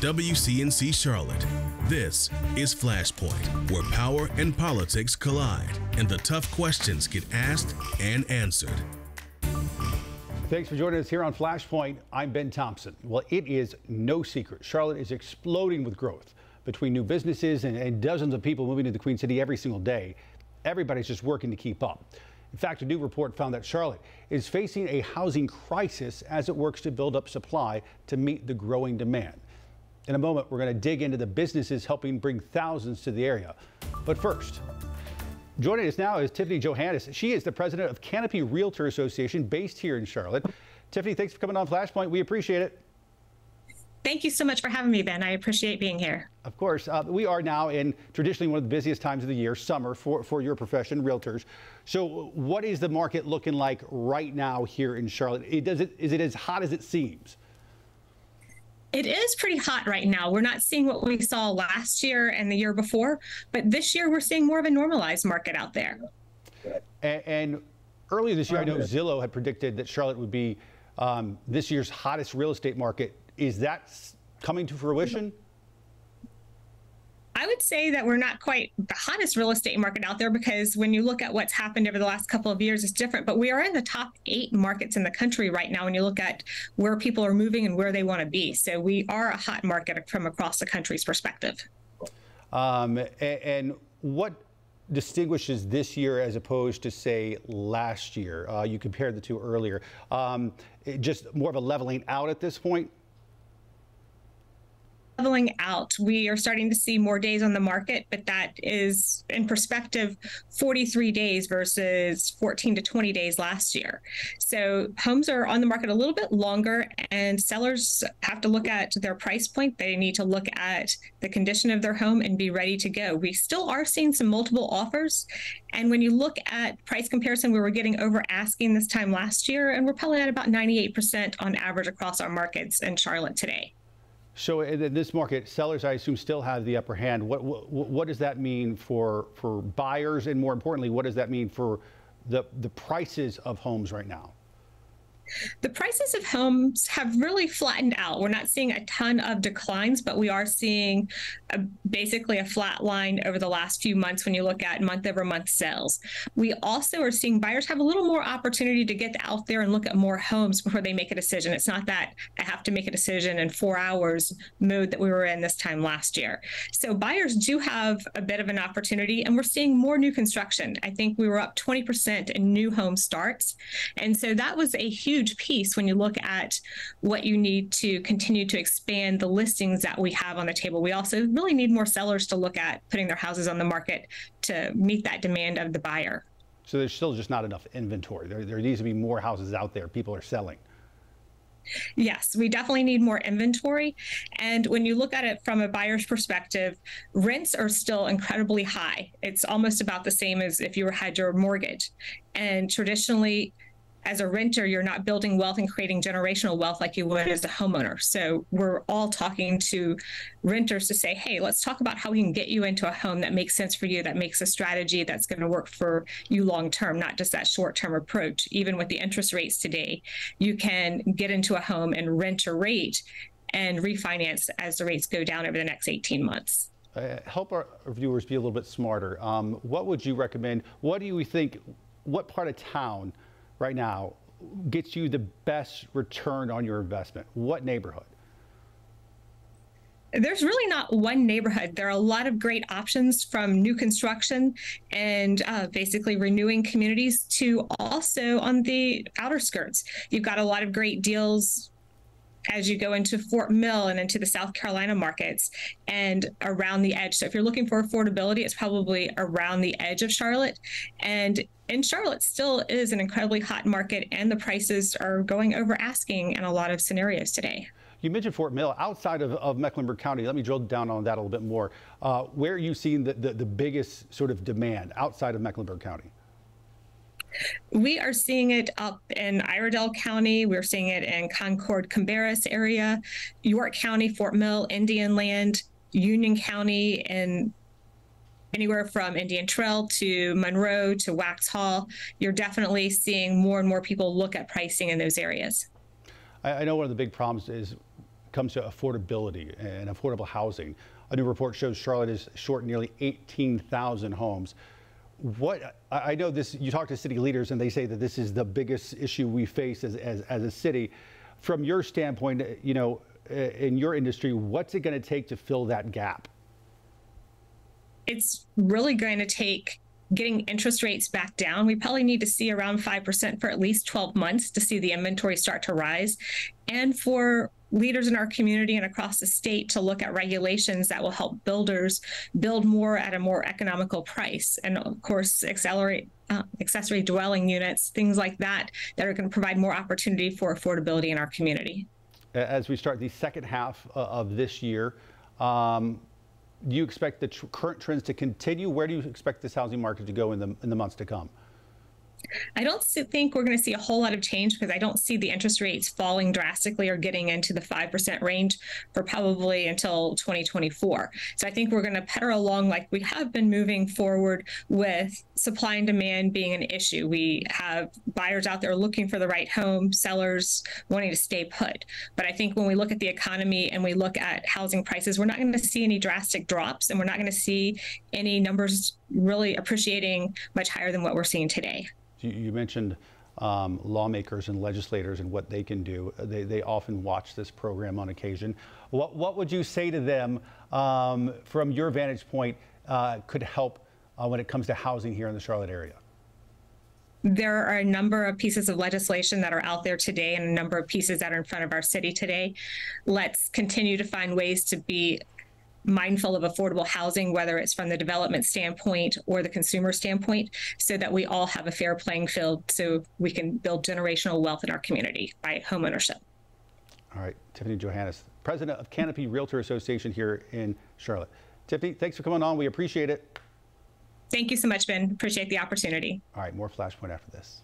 WCNC Charlotte. This is Flashpoint, where power and politics collide and the tough questions get asked and answered. Thanks for joining us here on Flashpoint. I'm Ben Thompson. Well, it is no secret. Charlotte is exploding with growth. Between new businesses and dozens of people moving to the Queen City every single day, everybody's just working to keep up. In fact, a new report found that Charlotte is facing a housing crisis as it works to build up supply to meet the growing demand. In a moment, we're going to dig into the businesses helping bring thousands to the area. But first, joining us now is Tiffany Johannes. She is the president of Canopy Realtor Association based here in Charlotte. Tiffany, thanks for coming on Flashpoint. We appreciate it. Thank you so much for having me, Ben. I appreciate being here. Of course. We are now in traditionally one of the busiest times of the year, summer, for your profession, realtors. So what is the market looking like right now here in Charlotte? Is it as hot as it seems? It is pretty hot right now. We're not seeing what we saw last year and the year before, but this year we're seeing more of a normalized market out there. And earlier this year, I know Zillow had predicted that Charlotte would be this year's hottest real estate market. Is that coming to fruition? I would say that we're not quite the hottest real estate market out there, because when you look at what's happened over the last couple of years, it's different. But we are in the top 8 markets in the country right now when you look at where people are moving and where they want to be. So we are a hot market from across the country's perspective. And what distinguishes this year as opposed to, say, last year? You compared the two earlier. Just more of a leveling out at this point? Leveling out. We are starting to see more days on the market, but that is, in perspective, 43 days versus 14 to 20 days last year. So homes are on the market a little bit longer, and sellers have to look at their price point. They need to look at the condition of their home and be ready to go. We still are seeing some multiple offers. And when you look at price comparison, we were getting over asking this time last year, and we're probably at about 98% on average across our markets in Charlotte today. So in this market, sellers, I assume, still have the upper hand. What does that mean for buyers? And more importantly, what does that mean for the prices of homes right now? The prices of homes have really flattened out. We're not seeing a ton of declines, but we are seeing basically a flat line over the last few months when you look at month-over-month sales. We also are seeing buyers have a little more opportunity to get out there and look at more homes before they make a decision. It's not that I have to make a decision in 4 hours mode that we were in this time last year. So buyers do have a bit of an opportunity, and we're seeing more new construction. I think we were up 20% in new home starts. And so that was a huge piece when you look at what you need to continue to expand the listings that we have on the table. We also really need more sellers to look at putting their houses on the market to meet that demand of the buyer. So there's still just not enough inventory. There needs to be more houses out there. People are selling. Yes, we definitely need more inventory. And when you look at it from a buyer's perspective, rents are still incredibly high. It's almost about the same as if you had your mortgage. And traditionally, as a renter, you're not building wealth and creating generational wealth like you would as a homeowner. So we're all talking to renters to say, hey, let's talk about how we can get you into a home that makes sense for you, that makes a strategy that's going to work for you long term, not just that short term approach. Even with the interest rates today, you can get into a home and rent a rate and refinance as the rates go down over the next 18 months. Help our viewers be a little bit smarter. What would you recommend? What do you think, what part of town right now gets you the best return on your investment? What neighborhood? There's really not one neighborhood. There are a lot of great options, from new construction and basically renewing communities to also on the outer skirts. You've got a lot of great deals as you go into Fort Mill and into the South Carolina markets and around the edge. So if you're looking for affordability, it's probably around the edge of Charlotte. And in Charlotte still is an incredibly hot market, and the prices are going over asking in a lot of scenarios today. You mentioned Fort Mill. Outside of Mecklenburg County, let me drill down on that a little bit more. Where are you seeing the biggest sort of demand outside of Mecklenburg County? We are seeing it up in Iredell County. We're seeing it in Concord, Cabarrus area, York County, Fort Mill, Indian Land, Union County, and anywhere from Indian Trail to Monroe to Waxhaw. You're definitely seeing more and more people look at pricing in those areas. I know one of the big problems is comes to affordability and affordable housing. A new report shows Charlotte is short nearly 18,000 homes. I know this, you talk to city leaders and they say that this is the biggest issue we face as a city. From your standpoint, you know, in your industry, what's it going to take to fill that gap? It's really going to take getting interest rates back down. We probably need to see around 5% for at least 12 months to see the inventory start to rise, and for leaders in our community and across the state to look at regulations that will help builders build more at a more economical price. And of course, accelerate accessory dwelling units, things like that, that are going to provide more opportunity for affordability in our community. As we start the second half of this year, do you expect the current trends to continue? Where do you expect this housing market to go in the months to come? I don't think we're going to see a whole lot of change because I don't see the interest rates falling drastically or getting into the 5% range for probably until 2024. So I think we're going to pedal along like we have been moving forward, with supply and demand being an issue. We have buyers out there looking for the right home, sellers wanting to stay put. But I think when we look at the economy and we look at housing prices, we're not going to see any drastic drops, and we're not going to see any numbers really appreciating much higher than what we're seeing today. You mentioned lawmakers and legislators and what they can do. They often watch this program on occasion. What would you say to them from your vantage point could help when it comes to housing here in the Charlotte area? There are a number of pieces of legislation that are out there today and a number of pieces that are in front of our city today. Let's continue to find ways to be mindful of affordable housing, whether it's from the development standpoint or the consumer standpoint, so that we all have a fair playing field so we can build generational wealth in our community by home ownership. All right, Tiffany Johannes, president of Canopy Realtor Association here in Charlotte. Tiffany, thanks for coming on. We appreciate it. Thank you so much, Ben. Appreciate the opportunity. All right, more Flashpoint after this.